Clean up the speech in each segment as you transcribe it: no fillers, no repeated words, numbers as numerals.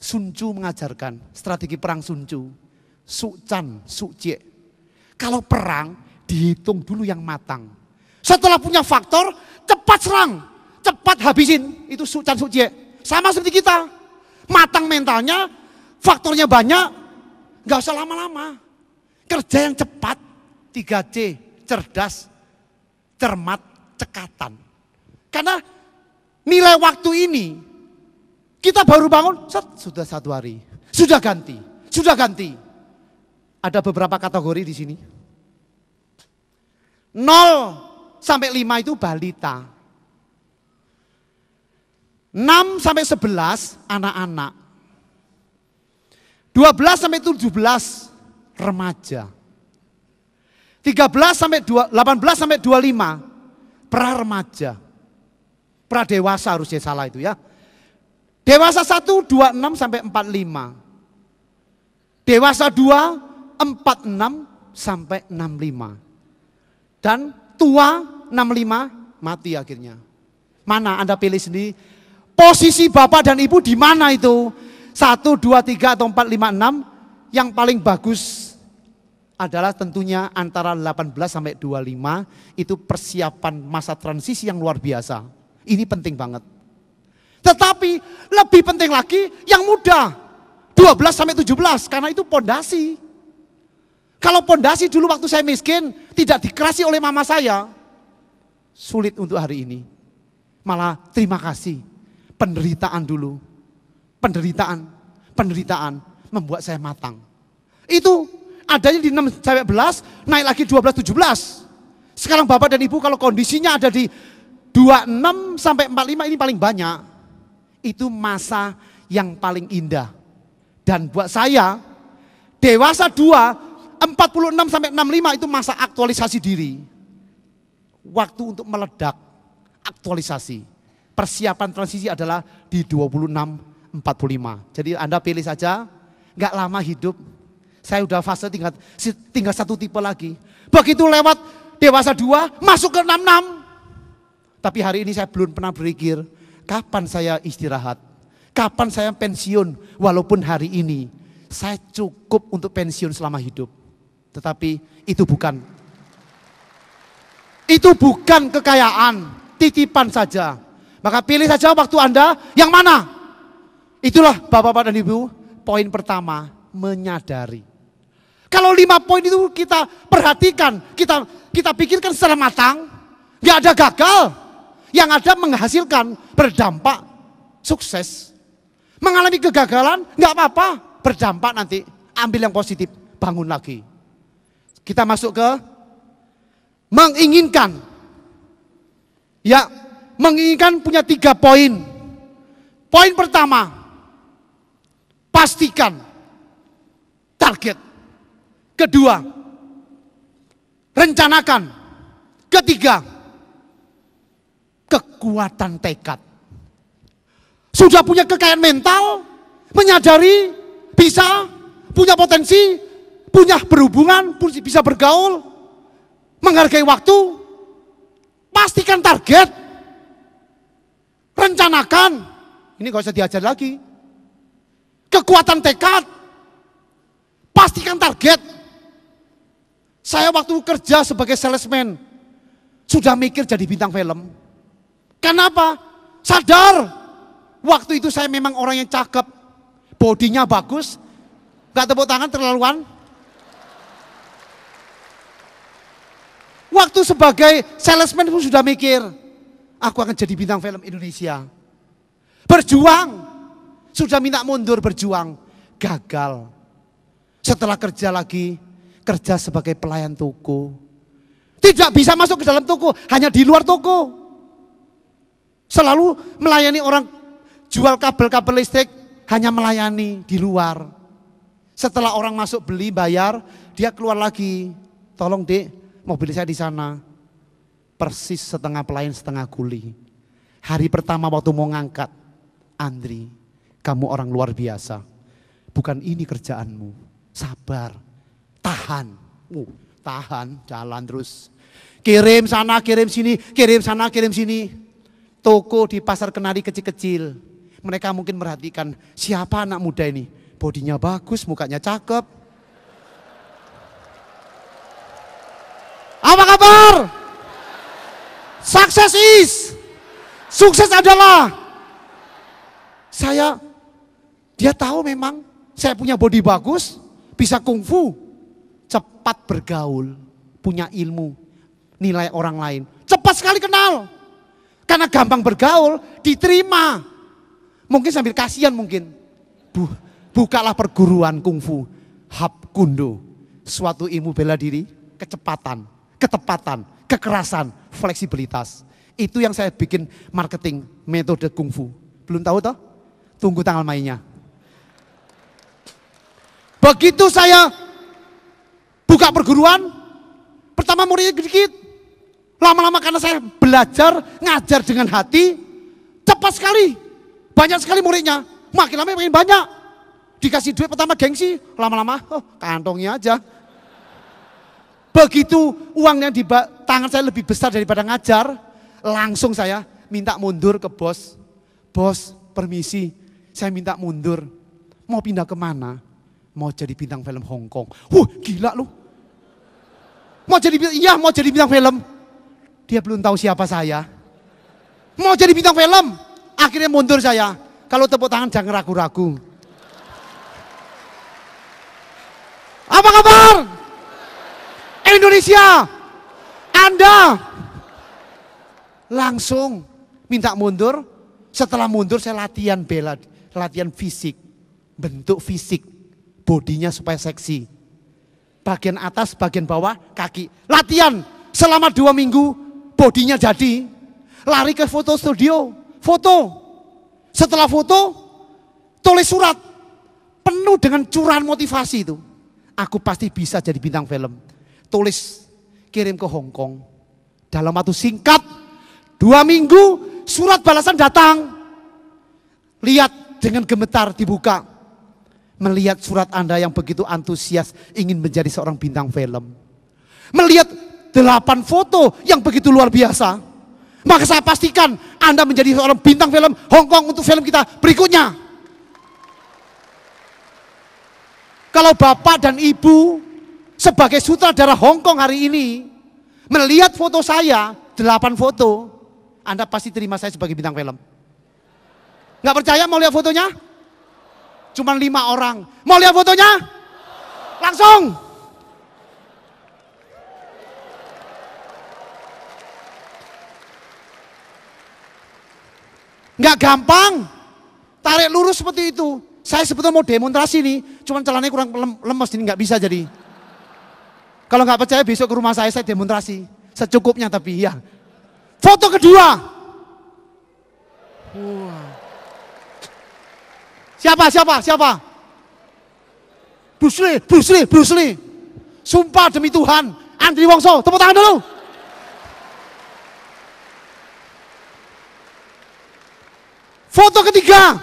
Sun Tzu mengajarkan strategi perang Sun Tzu. Su Can, Su Jie. Kalau perang dihitung dulu yang matang. Setelah punya faktor, cepat serang, cepat habisin. Itu Su Can, Su Jie. Sama seperti kita. Matang mentalnya, faktornya banyak, gak usah lama-lama. Kerja yang cepat, 3C, cerdas, cermat, cekatan. Karena nilai waktu ini, kita baru bangun, sudah 1 hari. Sudah ganti, sudah ganti. Ada beberapa kategori di sini. 0 sampai 5 itu balita. 6 sampai 11 anak-anak. 12 sampai 17 remaja. 18 sampai 25 pra remaja. Pra dewasa harusnya salah itu ya. Dewasa 1 26 sampai 45. Dewasa 2 46 sampai 65. Dan tua 65 mati akhirnya. Mana Anda pilih sendiri. Posisi Bapak dan Ibu di mana itu? 1, 2, 3 atau 4, 5, 6. Yang paling bagus adalah tentunya antara 18 sampai 25. Itu persiapan masa transisi yang luar biasa. Ini penting banget. Tetapi lebih penting lagi yang muda. 12 sampai 17 karena itu pondasi. Kalau pondasi dulu waktu saya miskin tidak dikerasi oleh mama saya. Sulit untuk hari ini. Malah terima kasih. Penderitaan dulu. Penderitaan membuat saya matang. Itu adanya di 6 sampai 11, naik lagi 12, 17. Sekarang Bapak dan Ibu kalau kondisinya ada di 26 sampai 45 ini paling banyak. Itu masa yang paling indah. Dan buat saya, dewasa 2, 46 sampai 65 itu masa aktualisasi diri. Waktu untuk meledak, aktualisasi. Persiapan transisi adalah di 26, 45. Jadi Anda pilih saja, nggak lama hidup. Saya udah fase tinggal 1 tipe lagi. Begitu lewat dewasa 2, masuk ke 66. Tapi hari ini saya belum pernah berpikir, kapan saya istirahat? Kapan saya pensiun? Walaupun hari ini saya cukup untuk pensiun selama hidup. Tetapi itu bukan kekayaan, titipan saja. Maka pilih saja waktu Anda yang mana? Itulah Bapak-bapak dan Ibu, poin pertama, menyadari. Kalau 5 poin itu kita perhatikan, kita pikirkan secara matang, nggak ada gagal, yang ada menghasilkan, berdampak, sukses. Mengalami kegagalan, nggak apa-apa, berdampak nanti, ambil yang positif, bangun lagi. Kita masuk ke menginginkan. Ya, menginginkan punya 3 poin. Poin pertama, pastikan target. Kedua, rencanakan. Ketiga, kekuatan tekad. Sudah punya kekayaan mental, menyadari, bisa, punya potensi, punya berhubungan, bisa bergaul, menghargai waktu, pastikan target, rencanakan. Ini gak usah diajar lagi. Kekuatan tekad, pastikan target. Saya waktu kerja sebagai salesman, sudah mikir jadi bintang film. Kenapa? Sadar, waktu itu saya memang orang yang cakep, bodinya bagus, gak tepuk tangan terlaluan. Waktu sebagai salesman pun sudah mikir, aku akan jadi bintang film Indonesia. Berjuang, sudah minta mundur berjuang, gagal. Setelah kerja lagi, kerja sebagai pelayan toko. Tidak bisa masuk ke dalam toko, hanya di luar toko. Selalu melayani orang jual kabel-kabel listrik, hanya melayani di luar. Setelah orang masuk beli, bayar, dia keluar lagi. Tolong Dek, mobil saya di sana. Persis setengah pelayan, setengah kuli. Hari pertama waktu mau ngangkat, Andri, kamu orang luar biasa. Bukan ini kerjaanmu. Sabar, tahan. Tahan, jalan terus. Kirim sana, kirim sini, kirim sana, kirim sini. Toko di pasar Kenari kecil-kecil. Mereka mungkin merhatikan siapa anak muda ini. Bodinya bagus, mukanya cakep. Apa kabar? Sukses adalah dia tahu memang saya punya body bagus, bisa kungfu, cepat bergaul, punya ilmu, nilai orang lain. Cepat sekali kenal. Karena gampang bergaul, diterima. Mungkin sambil kasihan mungkin. Bukalah perguruan kungfu, Hap Kundo. Suatu ilmu bela diri, kecepatan, ketepatan, kekerasan, fleksibilitas. Itu yang saya bikin marketing metode kungfu. Belum tahu toh? Tunggu tanggal mainnya. Begitu saya buka perguruan, pertama muridnya sedikit. Lama-lama karena saya belajar, ngajar dengan hati, cepat sekali. Banyak sekali muridnya, makin lama makin banyak. Dikasih duit pertama gengsi, lama-lama kantongnya aja. Begitu uangnya di tangan saya lebih besar daripada ngajar, langsung saya minta mundur ke bos. Bos, permisi, saya minta mundur. Mau pindah kemana? Mau jadi bintang film Hong Kong. Gila lu. Mau jadi bintang film. Dia belum tahu siapa saya. Mau jadi bintang film. Akhirnya mundur saya. Kalau tepuk tangan jangan ragu-ragu. Apa kabar? Indonesia. Anda. Langsung minta mundur. Setelah mundur saya latihan fisik. Bentuk fisik. Bodinya supaya seksi. Bagian atas, bagian bawah, kaki. Latihan selama 2 minggu, bodinya jadi. Lari ke foto studio, foto. Setelah foto, tulis surat. Penuh dengan curahan motivasi itu. Aku pasti bisa jadi bintang film. Tulis, kirim ke Hong Kong. Dalam waktu singkat, 2 minggu, surat balasan datang. Lihat dengan gemetar dibuka. Melihat surat Anda yang begitu antusias ingin menjadi seorang bintang film. Melihat 8 foto yang begitu luar biasa. Maka saya pastikan Anda menjadi seorang bintang film Hong Kong untuk film kita berikutnya. Kalau Bapak dan Ibu sebagai sutradara Hong Kong hari ini melihat foto saya, 8 foto, Anda pasti terima saya sebagai bintang film. Nggak percaya mau lihat fotonya? Cuman 5 orang. Mau lihat fotonya? Langsung. Nggak gampang. Tarik lurus seperti itu. Saya sebetulnya mau demonstrasi nih. Cuman celananya kurang lemes ini nggak bisa jadi. Kalau nggak percaya besok ke rumah saya demonstrasi. Secukupnya tapi ya. Foto kedua. Siapa? Bruce Lee. Sumpah demi Tuhan. Andri Wongso, tepuk tangan dulu. Foto ketiga.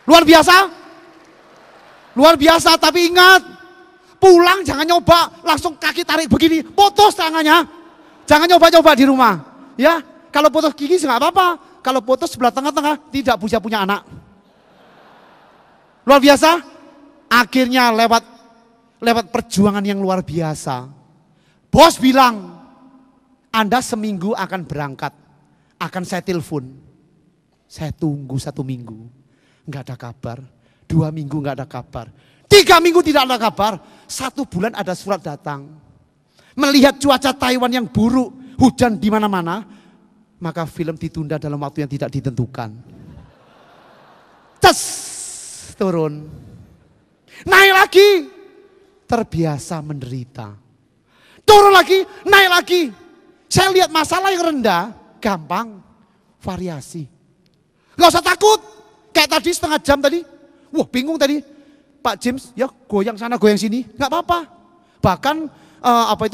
Luar biasa, tapi ingat. Pulang jangan nyoba, langsung kaki tarik begini. Putus tangannya. Jangan nyoba-nyoba di rumah. Ya. Kalau putus gigi nggak apa-apa. Kalau putus sebelah tengah-tengah tidak bisa punya anak. Luar biasa. Akhirnya lewat perjuangan yang luar biasa. Bos bilang, Anda seminggu akan berangkat. Akan saya telepon. Saya tunggu 1 minggu. Nggak ada kabar. 2 minggu nggak ada kabar. 3 minggu tidak ada kabar. 1 bulan ada surat datang. Melihat cuaca Taiwan yang buruk. Hujan di mana-mana. Maka film ditunda dalam waktu yang tidak ditentukan. Turun. Naik lagi. Terbiasa menderita. Turun lagi, naik lagi. Saya lihat masalah yang rendah, gampang. Variasi. Gak usah takut. Kayak tadi setengah jam tadi. Wah bingung tadi. Pak James, ya goyang sana goyang sini. Gak apa-apa. Bahkan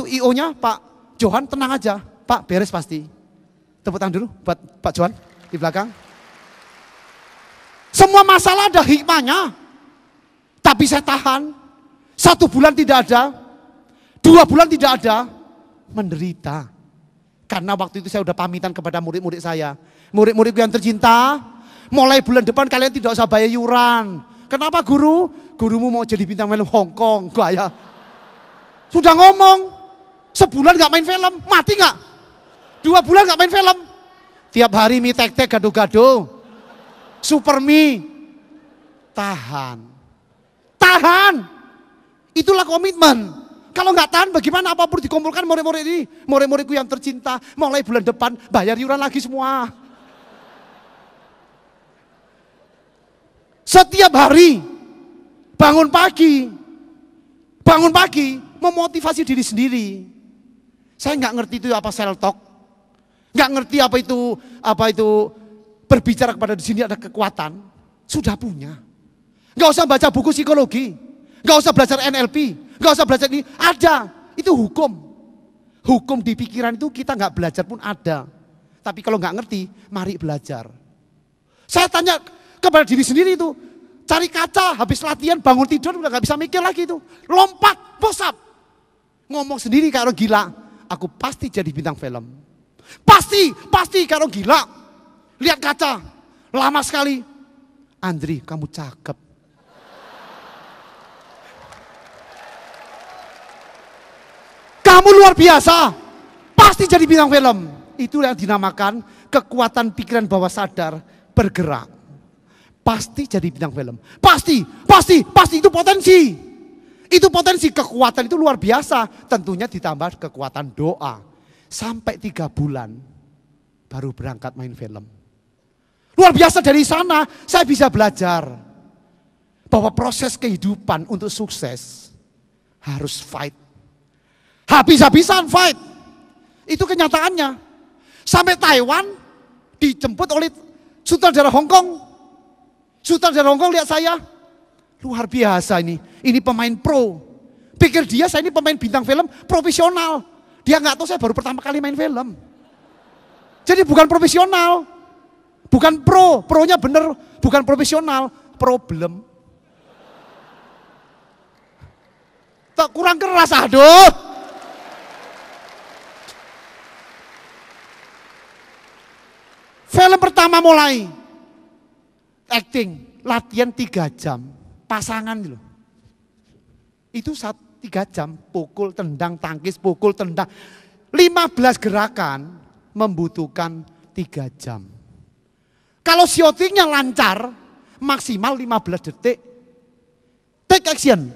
IO-nya Pak Johan tenang aja. Pak beres pasti. Tepuk tangan dulu buat Pak Johan di belakang. Semua masalah ada hikmahnya. Tapi saya tahan. 1 bulan tidak ada. 2 bulan tidak ada. Menderita. Karena waktu itu saya udah pamitan kepada murid-murid saya. Murid-muridku yang tercinta, mulai bulan depan kalian tidak usah bayar iuran. Kenapa guru? Gurumu mau jadi bintang film Hong Kong. Gaya. Sudah ngomong, sebulan gak main film, mati gak? 2 bulan gak main film. Tiap hari mie tek-tek gado-gado. Super mie. Tahan. Tahan. Itulah komitmen. Kalau nggak tahan bagaimana apapun dikumpulkan murid-murid ini. Murid-muridku yang tercinta. Mulai bulan depan bayar iuran lagi semua. Setiap hari. Bangun pagi. Bangun pagi. Memotivasi diri sendiri. Saya nggak ngerti itu apa self talk. Nggak ngerti apa itu berbicara kepada di sini ada kekuatan. Sudah punya. Nggak usah baca buku psikologi. Nggak usah belajar NLP. Nggak usah belajar ini. Ada. Itu hukum. Hukum di pikiran itu kita nggak belajar pun ada. Tapi kalau nggak ngerti, mari belajar. Saya tanya kepada diri sendiri itu. Cari kaca, habis latihan, bangun tidur, udah nggak bisa mikir lagi itu. Lompat, push up. Ngomong sendiri kayak orang gila. Aku pasti jadi bintang film. Pasti kalau gila. Lihat kaca, lama sekali. Andri, kamu cakep. Kamu luar biasa. Pasti jadi bintang film. Itu yang dinamakan kekuatan pikiran bawah sadar bergerak. Pasti jadi bintang film. Pasti itu potensi. Itu potensi, kekuatan itu luar biasa. Tentunya ditambah kekuatan doa. Sampai 3 bulan baru berangkat main film. Luar biasa, dari sana saya bisa belajar bahwa proses kehidupan untuk sukses harus fight. Habis-habisan fight. Itu kenyataannya. Sampai Taiwan dijemput oleh sutradara Hong Kong. Sutradara Hong Kong lihat saya. Luar biasa ini. Ini pemain pro. Pikir dia saya ini pemain bintang film profesional. Dia nggak tahu saya baru pertama kali main film. Jadi bukan profesional. Bukan pro. Pronya bener. Bukan profesional. Problem. Tak kurang keras, aduh. Film pertama mulai. Acting. Latihan 3 jam. Pasangan loh. Itu 3 jam. Pukul, tendang, tangkis, pukul, tendang. 15 gerakan membutuhkan 3 jam. Kalau syutingnya lancar, maksimal 15 detik. Take action.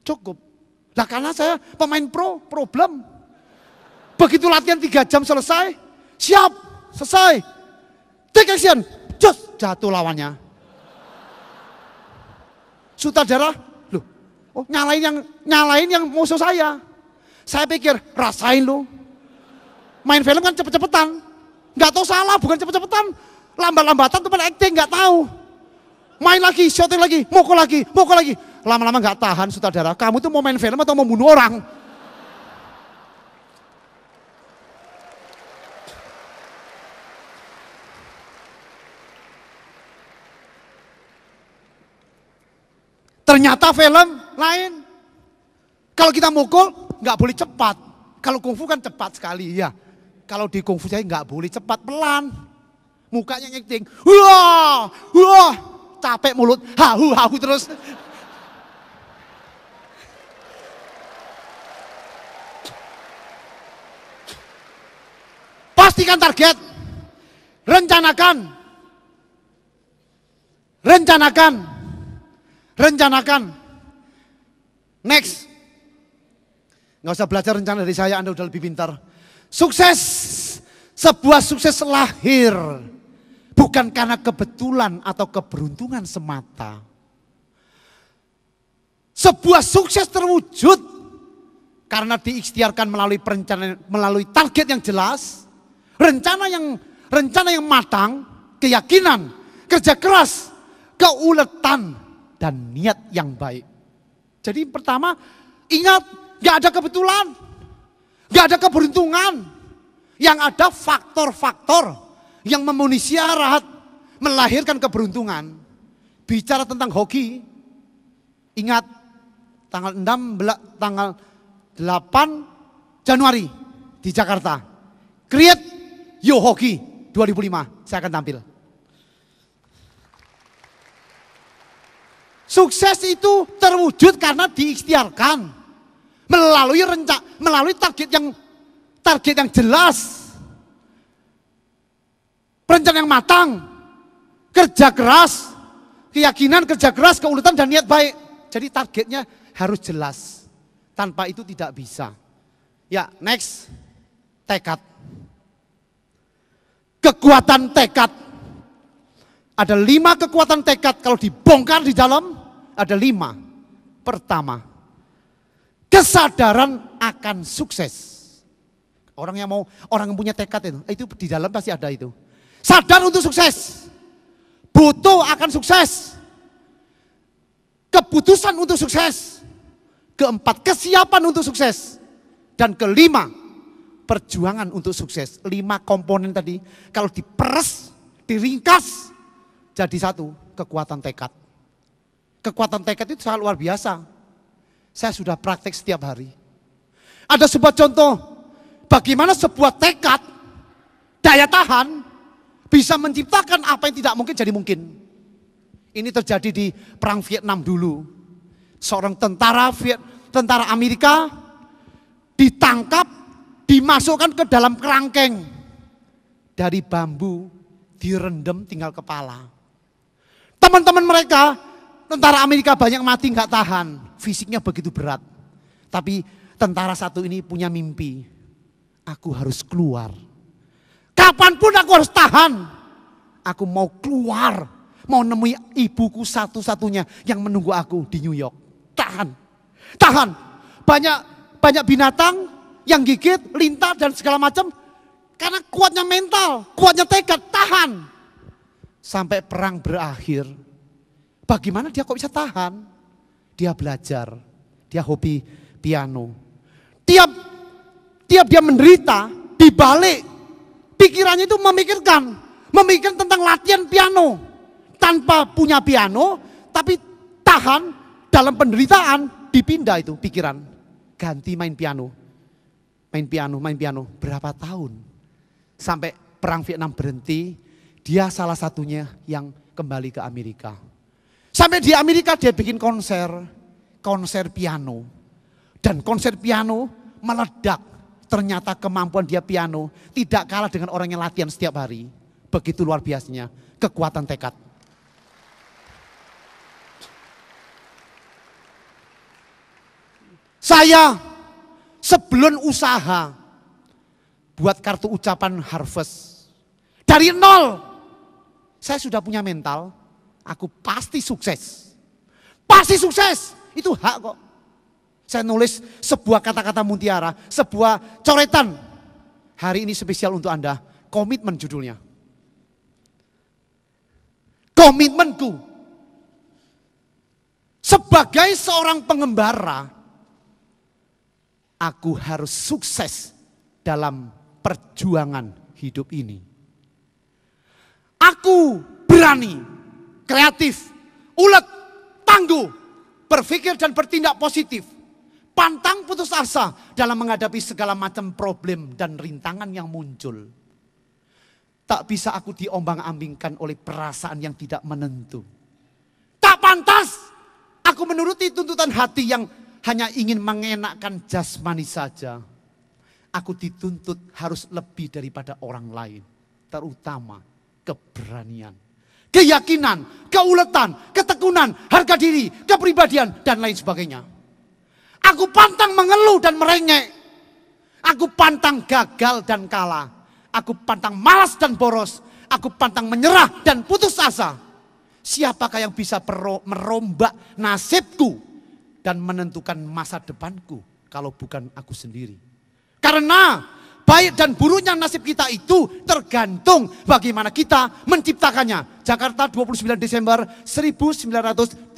Cukup. Nah karena saya pemain pro, problem. Begitu latihan 3 jam selesai, siap, selesai. Take action, just jatuh lawannya. Sutradara, loh, oh nyalain yang musuh saya. Saya pikir, rasain lu. Main film kan cepet-cepetan. Gak tahu salah, bukan cepet-cepetan. Lambat-lambatan teman acting, gak tahu. Main lagi, syuting lagi, mukul lagi. Lama-lama gak tahan sutradara. Kamu tuh mau main film atau mau bunuh orang? Ternyata film lain. Kalau kita mukul, nggak boleh cepat. Kalau kungfu kan cepat sekali, ya. Kalau di kungfu saya nggak boleh cepat, pelan. Mukanya acting, wah, capek mulut, hahu terus. Pastikan target, rencanakan. Next. Nggak usah belajar rencana dari saya, Anda udah lebih pintar. Sukses. Sebuah sukses lahir. Bukan karena kebetulan atau keberuntungan semata. Sebuah sukses terwujud. Karena diikhtiarkan melalui perencanaan, melalui target yang jelas. Rencana yang matang. Keyakinan. Kerja keras. Keuletan. Dan niat yang baik. Jadi pertama, ingat, gak ada kebetulan, gak ada keberuntungan. Yang ada faktor-faktor yang memenuhi syarat melahirkan keberuntungan. Bicara tentang hoki, ingat tanggal 8 Januari di Jakarta. Create Yo Hoki 2005. Saya akan tampil. Sukses itu terwujud karena diikhtiarkan melalui target yang jelas, perencanaan yang matang, kerja keras, keyakinan, kerja keras, keuletan dan niat baik. Jadi targetnya harus jelas. Tanpa itu tidak bisa. Ya, next. Tekad. Kekuatan tekad. Ada 5 kekuatan tekad kalau dibongkar di dalam. Ada 5. Pertama, kesadaran akan sukses. Orang yang punya tekad itu di dalam pasti ada itu. Sadar untuk sukses. Butuh akan sukses. Keputusan untuk sukses. Keempat, kesiapan untuk sukses. Dan kelima, perjuangan untuk sukses. 5 komponen tadi kalau diperes, diringkas jadi satu, kekuatan tekad. Kekuatan tekad itu sangat luar biasa. Saya sudah praktek setiap hari. Ada sebuah contoh bagaimana sebuah tekad, daya tahan bisa menciptakan apa yang tidak mungkin jadi mungkin. Ini terjadi di perang Vietnam dulu. Seorang tentara Amerika ditangkap, dimasukkan ke dalam kerangkeng dari bambu, direndam tinggal kepala. Teman-teman mereka, tentara Amerika banyak mati nggak tahan, fisiknya begitu berat. Tapi tentara satu ini punya mimpi, aku harus keluar. Kapanpun aku harus tahan, aku mau keluar, mau nemui ibuku satu-satunya yang menunggu aku di New York. Tahan. Banyak binatang yang gigit, lintah dan segala macam. Karena kuatnya mental, kuatnya tekad, tahan. Sampai perang berakhir. Bagaimana dia kok bisa tahan? Dia belajar, dia hobi piano. Tiap dia menderita, dibalik pikirannya itu memikirkan tentang latihan piano. Tanpa punya piano, tapi tahan dalam penderitaan, dipindah itu pikiran. Ganti main piano. Berapa tahun? Sampai perang Vietnam berhenti, dia salah satunya yang kembali ke Amerika. Sampai di Amerika dia bikin konser piano. Dan konser piano meledak. Ternyata kemampuan dia piano tidak kalah dengan orang yang latihan setiap hari. Begitu luar biasanya kekuatan tekad. Saya sebelum usaha buat kartu ucapan Harvest. Dari nol saya sudah punya mental, aku pasti sukses. Pasti sukses, itu hak kok. Saya nulis sebuah kata-kata mutiara, sebuah coretan. Hari ini spesial untuk Anda, komitmen judulnya. Komitmenku sebagai seorang pengembara, aku harus sukses dalam perjuangan hidup ini. Aku berani, kreatif, ulet, tangguh, berpikir dan bertindak positif. Pantang putus asa dalam menghadapi segala macam problem dan rintangan yang muncul. Tak bisa aku diombang-ambingkan oleh perasaan yang tidak menentu. Tak pantas aku menuruti tuntutan hati yang hanya ingin mengenakkan jasmani saja. Aku dituntut harus lebih daripada orang lain. Terutama keberanian, keyakinan, keuletan, ketekunan, harga diri, kepribadian, dan lain sebagainya. Aku pantang mengeluh dan merengek. Aku pantang gagal dan kalah. Aku pantang malas dan boros. Aku pantang menyerah dan putus asa. Siapakah yang bisa merombak nasibku dan menentukan masa depanku kalau bukan aku sendiri? Karena baik dan buruknya nasib kita itu tergantung bagaimana kita menciptakannya. Jakarta 29 Desember 1983.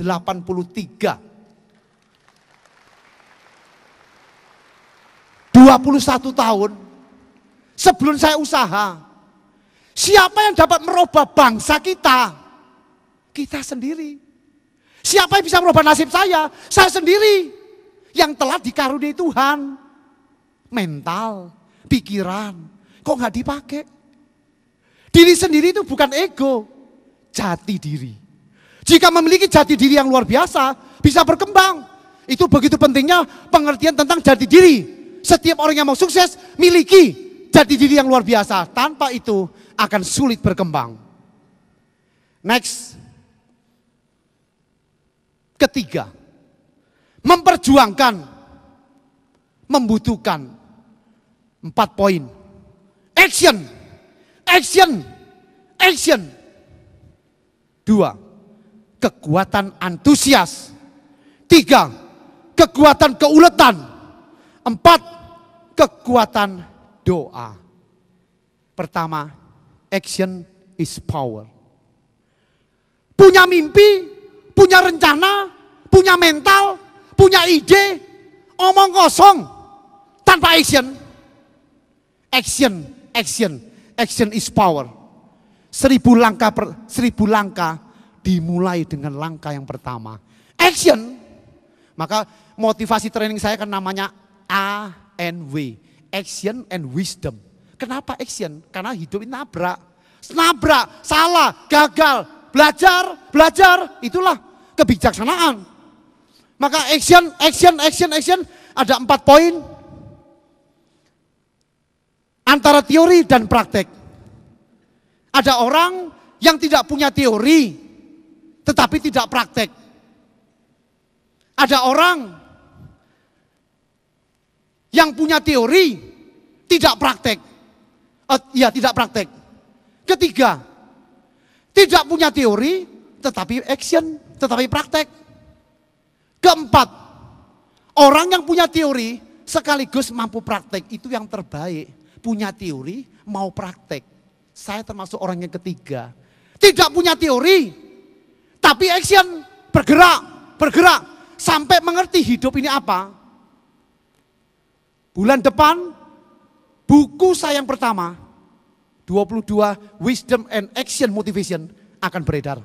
21 tahun sebelum saya usaha. Siapa yang dapat merubah bangsa kita? Kita sendiri. Siapa yang bisa merubah nasib saya? Saya sendiri. Yang telah dikaruniai Tuhan. mental, pikiran. Kok nggak dipakai? Diri sendiri itu bukan ego, jati diri. Jika memiliki jati diri yang luar biasa, bisa berkembang. Itu begitu pentingnya pengertian tentang jati diri. Setiap orang yang mau sukses, miliki jati diri yang luar biasa. Tanpa itu akan sulit berkembang. Next. Ketiga, memperjuangkan, membutuhkan 4 poin. Action, action, action. 2, kekuatan antusias. 3, kekuatan keuletan. 4, kekuatan doa. Pertama, action is power. Punya mimpi, punya rencana, punya mental, punya ide, omong kosong tanpa action. Action, action, action is power. 1000 langkah dimulai dengan langkah yang pertama. Action. Maka motivasi training saya kan namanya ANW. Action and wisdom. Kenapa action? Karena hidup ini nabrak, salah, gagal, belajar, itulah kebijaksanaan. Maka action, ada 4 poin. Antara teori dan praktek. Ada orang yang tidak punya teori, tetapi tidak praktek. Ada orang yang punya teori, tidak praktek. Tidak praktek. Ketiga, tidak punya teori, tetapi action, tetapi praktek. Keempat, orang yang punya teori sekaligus mampu praktek, itu yang terbaik. Punya teori, mau praktek. Saya termasuk orang yang ketiga. Tidak punya teori, tapi action, bergerak. Sampai mengerti hidup ini apa. Bulan depan, buku saya yang pertama, 22 Wisdom and Action Motivation akan beredar.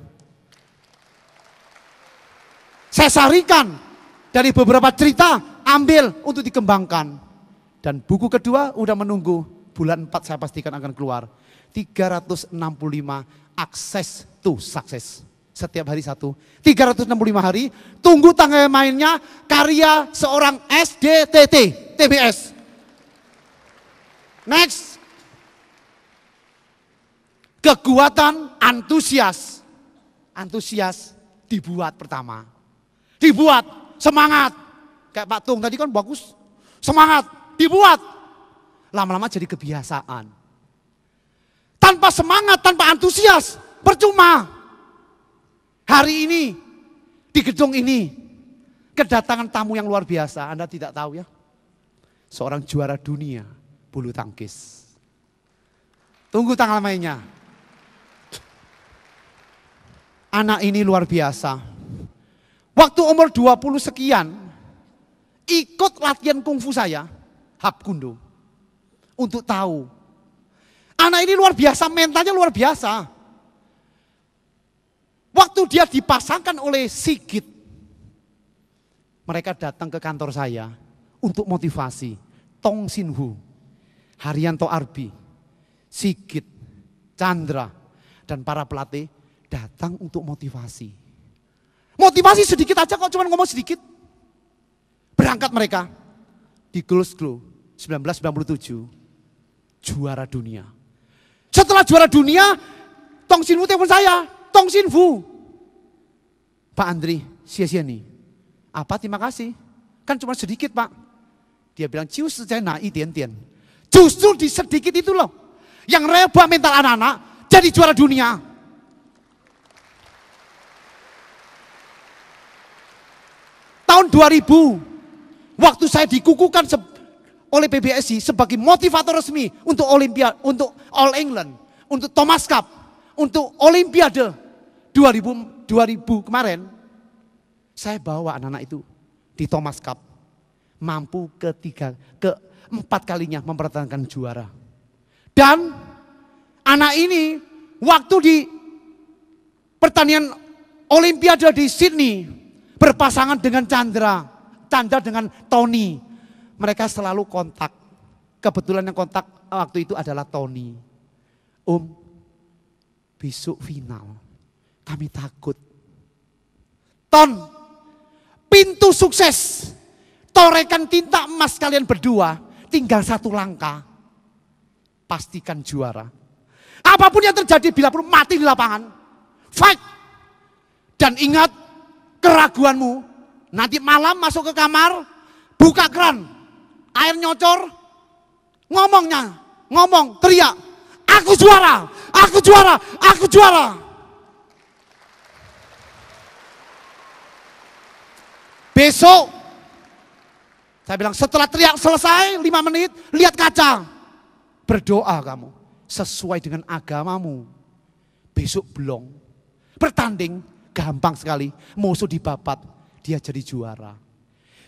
Saya sarikan dari beberapa cerita, ambil untuk dikembangkan. Dan buku kedua udah menunggu, bulan 4 saya pastikan akan keluar. 365 Access to Success. Setiap hari 1, 365 hari, tunggu tanggal mainnya, karya seorang SDTT, TBS. Next. Kekuatan antusias. Antusias dibuat pertama. Dibuat, semangat. Kayak Pak Tung tadi kan bagus. Semangat, dibuat. Lama-lama jadi kebiasaan. Tanpa semangat, tanpa antusias, percuma. Hari ini, di gedung ini, kedatangan tamu yang luar biasa. Anda tidak tahu ya? Seorang juara dunia bulu tangkis. Tunggu tanggal mainnya. Anak ini luar biasa. Waktu umur 20 sekian, ikut latihan kungfu saya, Hapkundo. Untuk tahu. Anak ini luar biasa, mentalnya luar biasa. Waktu dia dipasangkan oleh Sigit, mereka datang ke kantor saya untuk motivasi. Tong Sinhu, Haryanto Arbi, Sigit, Chandra, dan para pelatih datang untuk motivasi. Motivasi sedikit aja kok, cuma ngomong sedikit. Berangkat mereka di Glasgow 1997, juara dunia. Setelah juara dunia, Tong Sinhu telepon saya, Tong Sinhu, Pak Andri, sia-sia nih. Apa terima kasih? Kan cuma sedikit Pak. Dia bilang, cius saya naik tian-tian. Justru di sedikit itu loh, yang reba mental anak-anak jadi juara dunia. Tahun 2000, waktu saya dikukuhkan oleh PBSI sebagai motivator resmi untuk Olimpiade, untuk All England, untuk Thomas Cup, untuk Olimpiade 2000 kemarin, saya bawa anak-anak itu di Thomas Cup, mampu keempat kalinya mempertahankan juara. Dan anak ini waktu di pertandingan Olimpiade di Sydney berpasangan dengan Chandra dengan Tony, mereka selalu kontak Kebetulan yang kontak waktu itu adalah Tony. Om, besok final. Kami takut. Ton, pintu sukses. Torekan tinta emas kalian berdua. Tinggal 1 langkah. Pastikan juara. Apapun yang terjadi bila perlu mati di lapangan. Fight. Dan ingat keraguanmu. Nanti malam masuk ke kamar. Buka keran. Air nyocor. Ngomong, teriak. Aku juara, aku juara, aku juara. Besok, saya bilang setelah teriak selesai 5 menit, lihat kaca. Berdoa kamu, sesuai dengan agamamu. Besok belum. Bertanding, gampang sekali. Musuh dibabat, dia jadi juara.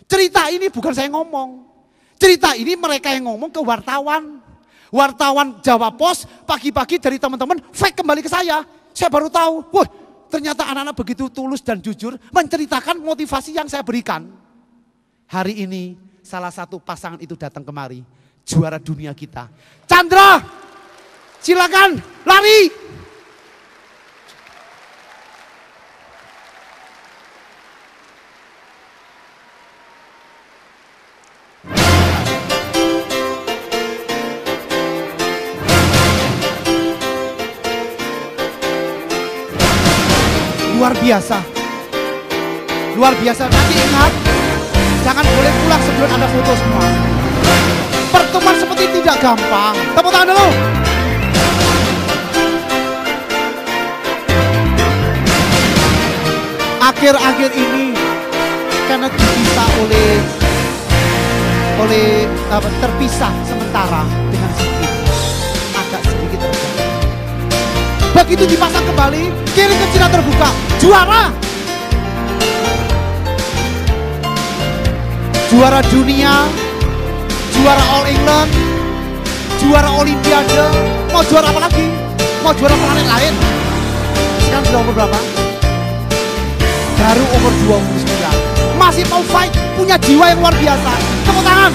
Cerita ini bukan saya ngomong. Cerita ini mereka yang ngomong ke wartawan. Wartawan Jawa Pos pagi-pagi dari teman-teman fake kembali ke saya. Saya baru tahu, wah ternyata anak-anak begitu tulus dan jujur menceritakan motivasi yang saya berikan. Hari ini salah satu pasangan itu datang kemari. Juara dunia kita. Chandra, silakan lari. Luar biasa. Luar biasa. Nanti ingat, jangan boleh pulang sebelum Anda foto semua. Pertemuan seperti ini tidak gampang. Tepuk tangan dulu. Akhir-akhir ini karena dipisah oleh terpisah sementara dengan sedikit, agak sedikit terjadi. Begitu dipasang kembali, kiri ke Cina terbuka, juara. Juara dunia, juara All England, juara Olimpiade, mau juara apa lagi? Mau juara planet lain? Sekarang sudah umur berapa? Baru umur 29. Masih mau fight, punya jiwa yang luar biasa. Tepuk tangan.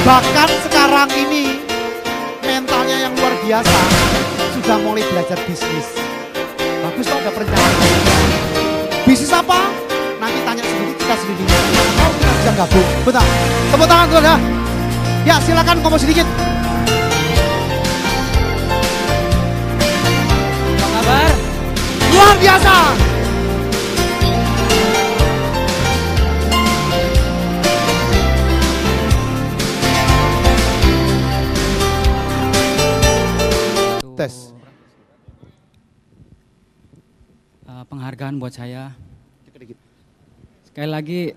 Bahkan sekarang ini mentalnya yang luar biasa, sudah mulai belajar bisnis. Bagus kok, ada perencanaan. Bisnis apa? Nanti tanya sendiri, kita sendiri. Oh, kita bisa gabung. Bentar, tepuk tangan dulu ya. Ya silakan ngomong sedikit. Apa kabar? Luar biasa. Tes. Penghargaan buat saya. Sekali lagi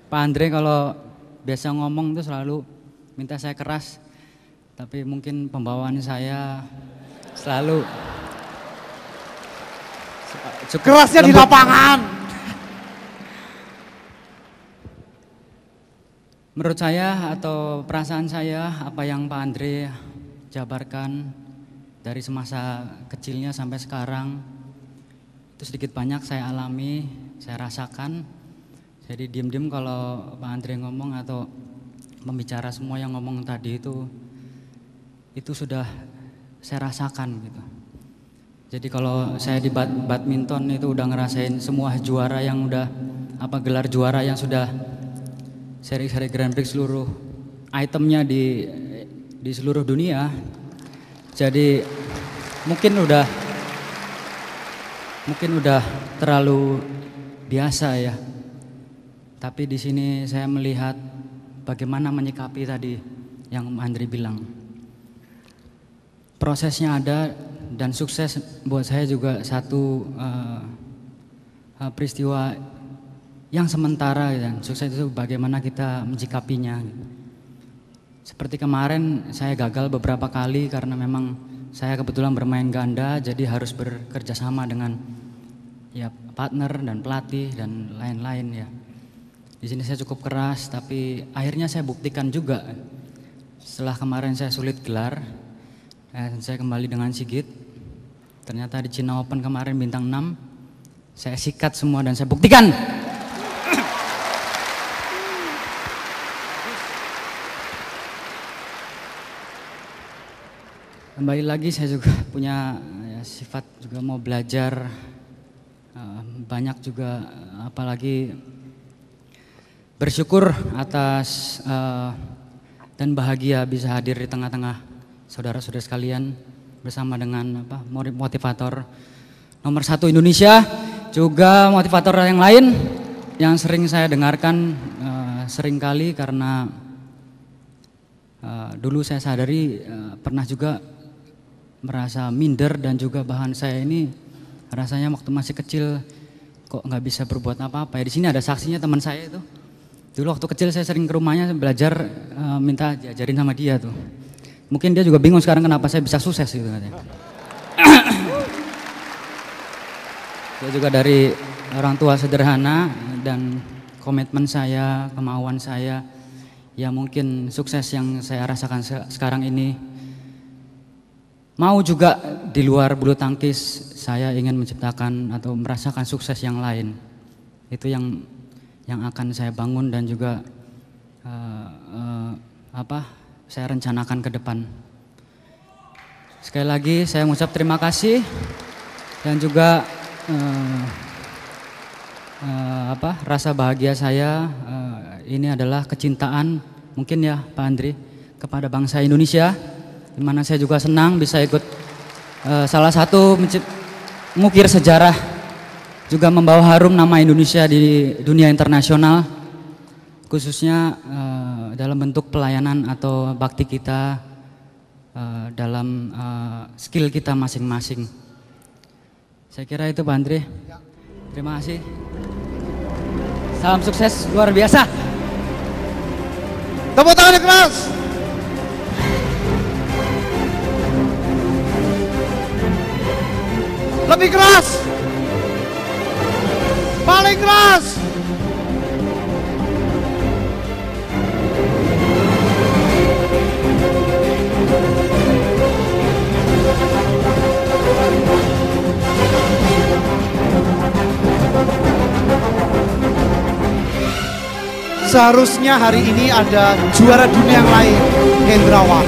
Pak Andre kalau biasa ngomong tuh selalu minta saya keras. Tapi mungkin pembawaan saya selalu Kerasnya di lapangan. Menurut saya atau perasaan saya, apa yang Pak Andre jabarkan dari semasa kecilnya sampai sekarang, itu sedikit banyak saya alami, saya rasakan. Jadi diem-diem kalau Pak Andre ngomong atau membicara semua yang ngomong tadi itu sudah saya rasakan gitu. Jadi kalau saya di badminton itu udah ngerasain semua juara yang udah gelar juara yang sudah seri-seri Grand Prix seluruh itemnya di seluruh dunia. Jadi mungkin udah terlalu biasa ya. Tapi di sini saya melihat bagaimana menyikapi tadi yang Andri bilang. Prosesnya ada dan sukses buat saya juga satu peristiwa yang sementara dan sukses itu bagaimana kita menyikapinya. Seperti kemarin saya gagal beberapa kali karena memang saya kebetulan bermain ganda, jadi harus bekerja sama dengan ya partner dan pelatih dan lain-lain ya. Di sini saya cukup keras, tapi akhirnya saya buktikan juga. Setelah kemarin saya sulit gelar, saya kembali dengan Sigit. Ternyata di China Open kemarin bintang 6, saya sikat semua dan saya buktikan. Kembali lagi saya juga punya sifat juga mau belajar banyak juga, apalagi bersyukur atas dan bahagia bisa hadir di tengah-tengah saudara-saudara sekalian bersama dengan motivator nomor 1 Indonesia, juga motivator yang lain yang sering saya dengarkan seringkali, karena dulu saya sadari pernah juga merasa minder dan juga bahan saya ini rasanya waktu masih kecil kok nggak bisa berbuat apa-apa ya. Di sini ada saksinya teman saya itu. Dulu waktu kecil saya sering ke rumahnya belajar, minta diajarin sama dia tuh. Mungkin dia juga bingung sekarang kenapa saya bisa sukses gitu katanya. Saya juga dari orang tua sederhana dan komitmen saya, kemauan saya, ya mungkin sukses yang saya rasakan sekarang ini. Mau juga di luar bulu tangkis, saya ingin menciptakan atau merasakan sukses yang lain. Itu yang akan saya bangun dan juga saya rencanakan ke depan. Sekali lagi saya mengucap terima kasih dan juga rasa bahagia saya ini adalah kecintaan mungkin ya Pak Andri kepada bangsa Indonesia, di mana saya juga senang bisa ikut salah satu mengukir sejarah, juga membawa harum nama Indonesia di dunia internasional, khususnya dalam bentuk pelayanan atau bakti kita dalam skill kita masing-masing. Saya kira itu Pak Andre. Terima kasih. Salam sukses luar biasa. Tepuk tangan yang keras. Lebih keras. Paling keras. Seharusnya hari ini ada juara dunia yang lain, Hendrawan.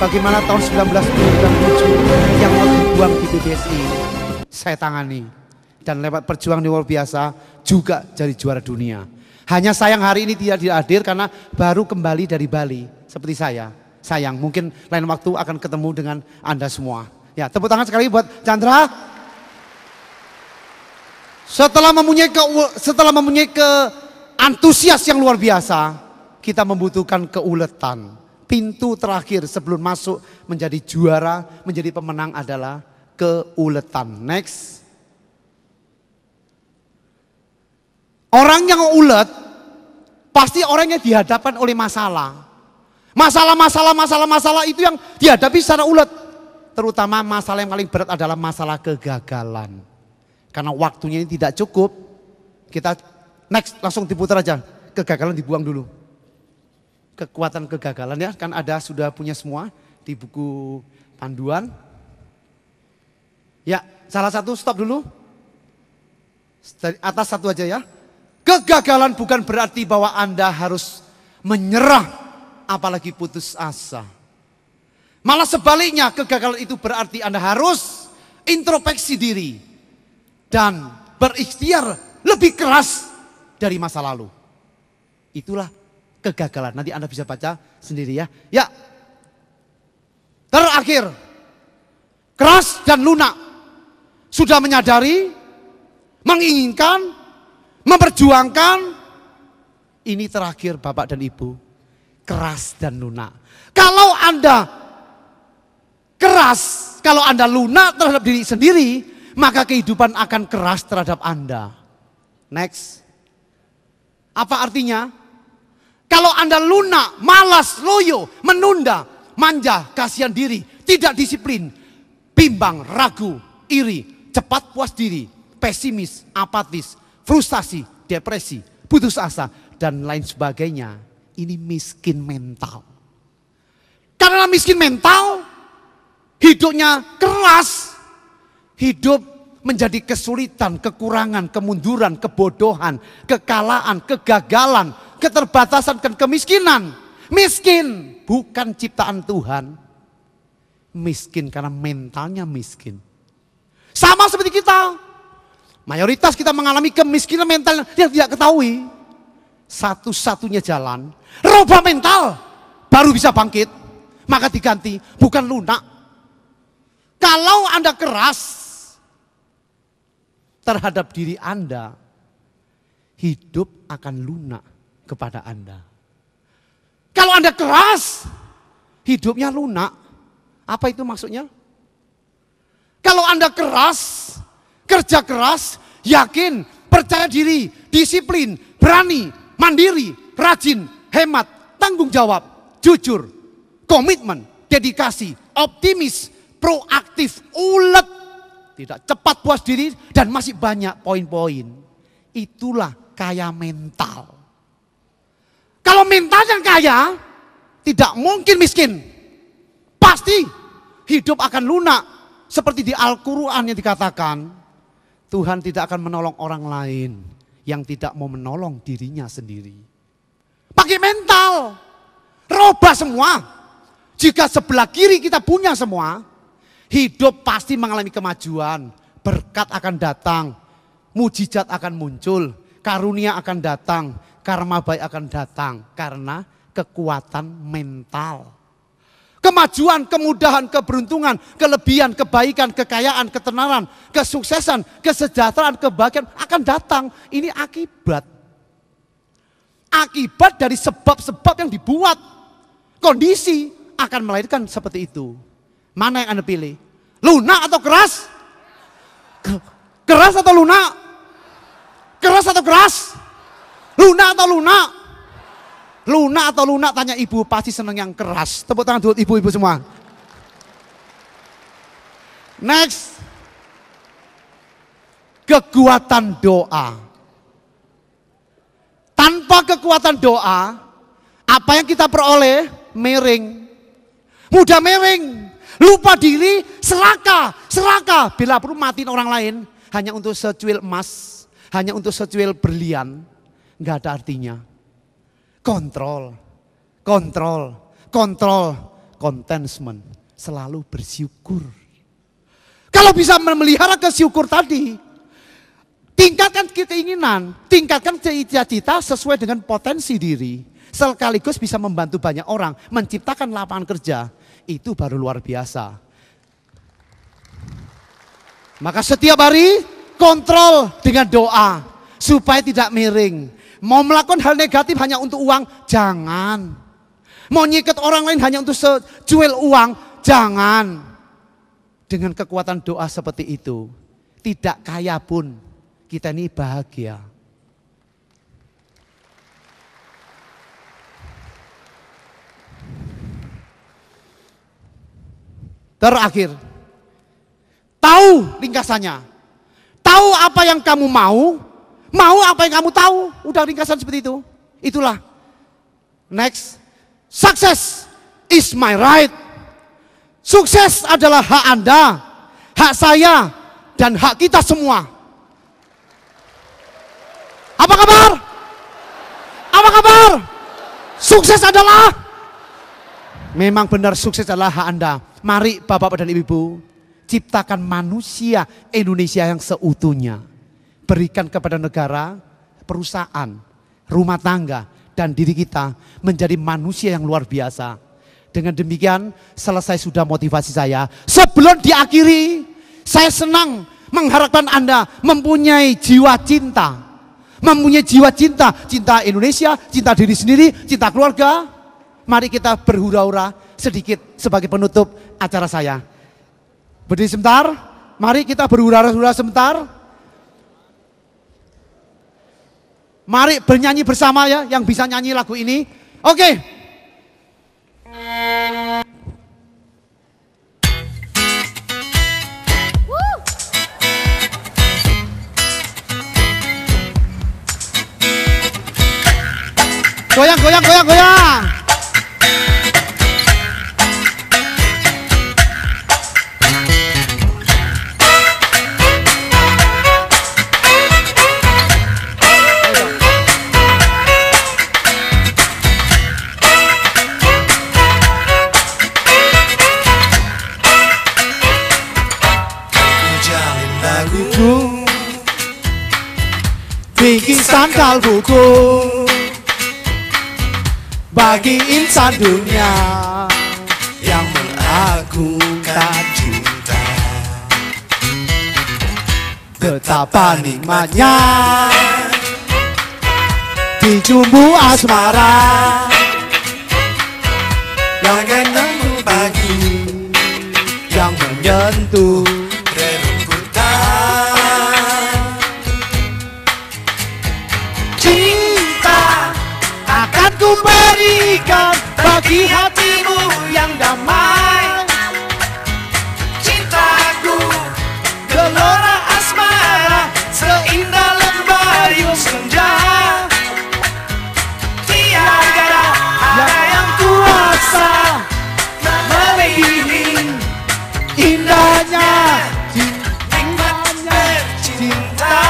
Bagaimana tahun 1997 yang mau dibuang di PBSI, saya tangani. Dan lewat perjuangan luar biasa juga jadi juara dunia. Hanya sayang hari ini tidak hadir karena baru kembali dari Bali. Seperti saya, sayang. Mungkin lain waktu akan ketemu dengan Anda semua. Ya, tepuk tangan sekali buat Chandra. Setelah mempunyai antusias yang luar biasa, kita membutuhkan keuletan. Pintu terakhir sebelum masuk menjadi juara, menjadi pemenang adalah keuletan. Next. Orang yang ulet pasti orang yang dihadapkan oleh masalah. Masalah itu yang dihadapi secara ulet. Terutama masalah yang paling berat adalah masalah kegagalan. Karena waktunya ini tidak cukup, kita next langsung diputar aja. Kegagalan dibuang dulu. Kekuatan kegagalan ya, kan ada sudah punya semua di buku panduan. Ya, salah satu stop dulu. Dari atas satu aja ya. Kegagalan bukan berarti bahwa Anda harus menyerah, apalagi putus asa. Malah sebaliknya, kegagalan itu berarti Anda harus introspeksi diri dan berikhtiar lebih keras dari masa lalu. Itulah kegagalan. Nanti Anda bisa baca sendiri ya. Ya. Terakhir, keras dan lunak. Sudah menyadari, menginginkan, memperjuangkan. Ini terakhir Bapak dan Ibu. Keras dan lunak. Kalau Anda keras, kalau Anda lunak terhadap diri sendiri, maka kehidupan akan keras terhadap Anda. Next. Apa artinya? Kalau Anda lunak, malas, loyo, menunda, manja, kasihan diri, tidak disiplin, bimbang, ragu, iri, cepat puas diri, pesimis, apatis, frustasi, depresi, putus asa, dan lain sebagainya. Ini miskin mental. Karena miskin mental, hidupnya keras, hidup menjadi kesulitan, kekurangan, kemunduran, kebodohan, kekalahan, kegagalan, keterbatasan, dan kemiskinan. Miskin bukan ciptaan Tuhan. Miskin karena mentalnya miskin. Sama seperti kita. Mayoritas kita mengalami kemiskinan mental yang tidak ketahui. Satu-satunya jalan, rubah mental, baru bisa bangkit. Maka diganti, bukan lunak. Kalau Anda keras terhadap diri Anda, hidup akan lunak kepada Anda. Kalau Anda keras, hidupnya lunak. Apa itu maksudnya? Kalau Anda keras, kerja keras, yakin, percaya diri, disiplin, berani, mandiri, rajin, hemat, tanggung jawab, jujur, komitmen, dedikasi, optimis, proaktif, ulet, tidak cepat puas diri, dan masih banyak poin-poin. Itulah kaya mental. Kalau mental yang kaya, tidak mungkin miskin. Pasti hidup akan lunak. Seperti di Al-Quran yang dikatakan, Tuhan tidak akan menolong orang lain yang tidak mau menolong dirinya sendiri. Pakai mental, robah semua. Jika sebelah kiri kita punya semua, hidup pasti mengalami kemajuan. Berkat akan datang, mujizat akan muncul, karunia akan datang, karma baik akan datang. Karena kekuatan mental. Kemajuan, kemudahan, keberuntungan, kelebihan, kebaikan, kekayaan, ketenaran, kesuksesan, kesejahteraan, kebahagiaan akan datang. Ini akibat. Akibat dari sebab-sebab yang dibuat. Kondisi akan melahirkan seperti itu. Mana yang Anda pilih? Lunak atau keras? Keras atau lunak? Keras atau keras? Lunak atau lunak? Lunak atau lunak, tanya ibu, pasti senang yang keras. Tepuk tangan dulu ibu-ibu semua. Next. Kekuatan doa. Tanpa kekuatan doa, apa yang kita peroleh? Miring. Mudah miring. Lupa diri, serakah. Bila perlu matiin orang lain, hanya untuk secuil emas, hanya untuk secuil berlian. Enggak ada artinya. Kontrol, contentment, selalu bersyukur. Kalau bisa memelihara kesyukur tadi, tingkatkan keinginan, tingkatkan cita-cita sesuai dengan potensi diri. Sekaligus bisa membantu banyak orang, menciptakan lapangan kerja, itu baru luar biasa. Maka setiap hari kontrol dengan doa, supaya tidak miring. Mau melakukan hal negatif hanya untuk uang, jangan. Mau nyikat orang lain hanya untuk secuil uang, jangan. Dengan kekuatan doa seperti itu, tidak kaya pun kita ini bahagia. Terakhir, tahu ringkasannya. Tahu apa yang kamu mau apa yang kamu tahu. Udah ringkasan seperti itu. Itulah. Next. Success is my right. Sukses adalah hak Anda, hak saya, dan hak kita semua. Apa kabar? Apa kabar? Sukses adalah, memang benar sukses adalah hak Anda. Mari Bapak dan Ibu, ciptakan manusia Indonesia yang seutuhnya. Berikan kepada negara, perusahaan, rumah tangga, dan diri kita menjadi manusia yang luar biasa. Dengan demikian selesai sudah motivasi saya. Sebelum diakhiri, saya senang mengharapkan Anda mempunyai jiwa cinta. Mempunyai jiwa cinta, cinta Indonesia, cinta diri sendiri, cinta keluarga. Mari kita berhura-hura sedikit sebagai penutup acara saya. Berdiri sebentar, mari kita berhura-hura sebentar. Mari bernyanyi bersama ya, yang bisa nyanyi lagu ini. Oke. Goyang, goyang, goyang, goyang. Bingkisan kalbuku bagi insan dunia yang mengagungkan cinta. Betapa nikmatnya dijumbu asmara yang menunggu pagi yang menyentuh rerumputan. Cinta akan ku berikan bagi hatimu yang damai. Cintaku gelora asmara seindah lembayung senja. Tiada ada yang kuasa melebihi indahnya cinta.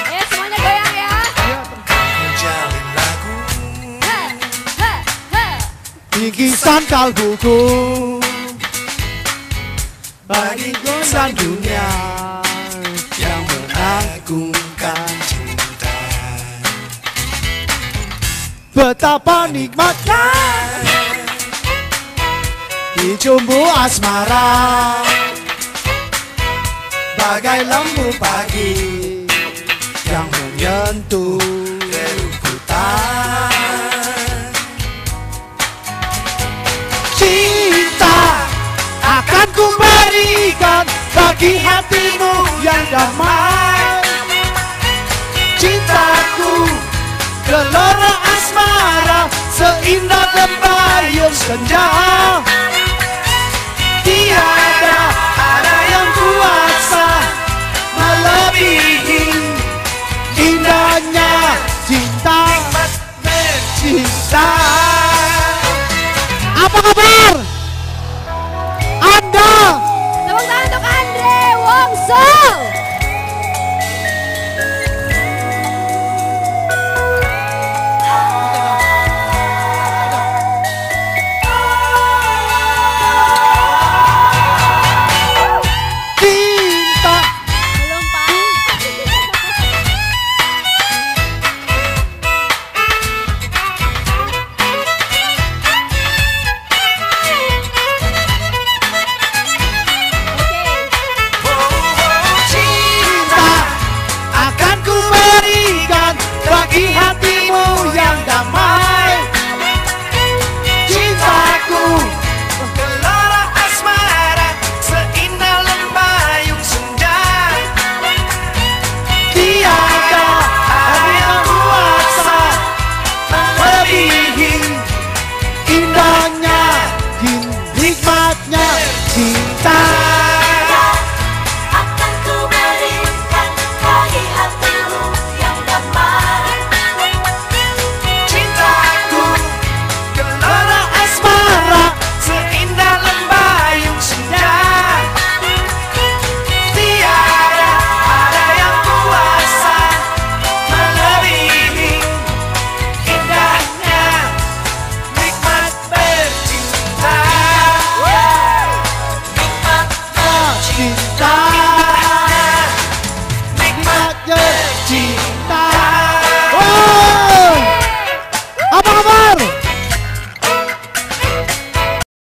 Ayo semuanya goyang ya. Menjalin lagu Bingkisan kalbuku bagi insan dunia yang mengagungkan cinta. betapa nikmatnya dijumbu asmara bagai lembu pagi yang menyentuh rerumputan. Cinta akan ku berikan bagi hatimu yang damai. Cintaku gelora asmara seindah lembayung senja. Tiada ada yang kuasa melebihi indahnya cinta. Cinta. Apa kabar? Anda Tepuk tangan untuk Andre Wongso.